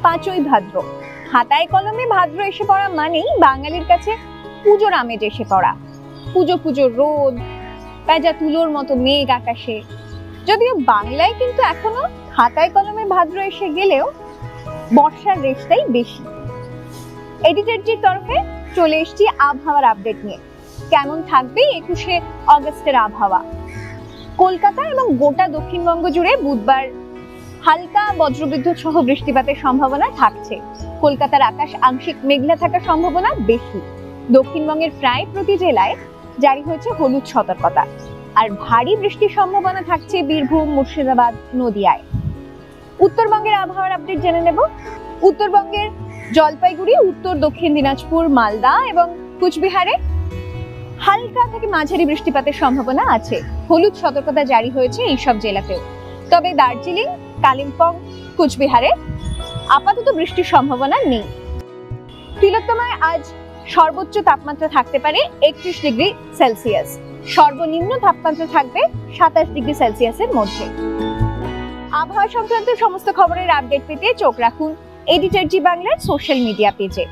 5ই ভাদ্র। খাতায় কলমে ভাদ্র এসে পড়া মানেই বাঙালির কাছে পুজোর আমেজ এসে পড়া। পুজো পুজো রোদ, পেঁজা তুলোর মতো মেঘ আকাশে। যদিও বাংলায় কিন্তু এখনো খাতায় কলমে ভাদ্র এসে গেলেও বর্ষার রেশটাই বেশি। এডিটরজির তরফে চলে এসেছি আবহাওয়ার আপডেট নিয়ে। কেমন থাকবে 21শে অগস্টের আবহাওয়া? কলকাতা এবং গোটা দক্ষিণবঙ্গ জুড়ে বুধবার হালকা বজ্রবিদ্যুৎ সহ বৃষ্টিপাতের সম্ভাবনা থাকছে। কলকাতার আকাশ আংশিক মেঘলা থাকার সম্ভাবনা বেশি। দক্ষিণবঙ্গের প্রায় প্রতি জেলায় জারি হয়েছে হলুদ সতর্কতা। আর ভারী বৃষ্টির সম্ভাবনা থাকছে বীরভূম, মুর্শিদাবাদ, নদিয়ায়। উত্তরবঙ্গের আবহাওয়ার আপডেট জেনে নেব। উত্তরবঙ্গের জলপাইগুড়ি, উত্তর দক্ষিণ দিনাজপুর, মালদা এবং কুচবিহারে হালকা থেকে মাঝারি বৃষ্টিপাতের সম্ভাবনা আছে। হলুদ সতর্কতা জারি হয়েছে এইসব জেলাতেও। তবে দার্জিলিং, কালিম্পং, কুচবিহারে আপাতত বৃষ্টির সম্ভাবনা নেই। তিলোত্তমায় আজ সর্বোচ্চ তাপমাত্রা থাকতে পারে 31 ডিগ্রি সেলসিয়াস। সর্বনিম্ন তাপমাত্রা থাকবে 27 ডিগ্রি সেলসিয়াসের মধ্যে। আবহাওয়া সংক্রান্ত সমস্ত খবরের আপডেট পেতে চোখ রাখুন এডিটরজি বাংলার সোশ্যাল মিডিয়া পেজে।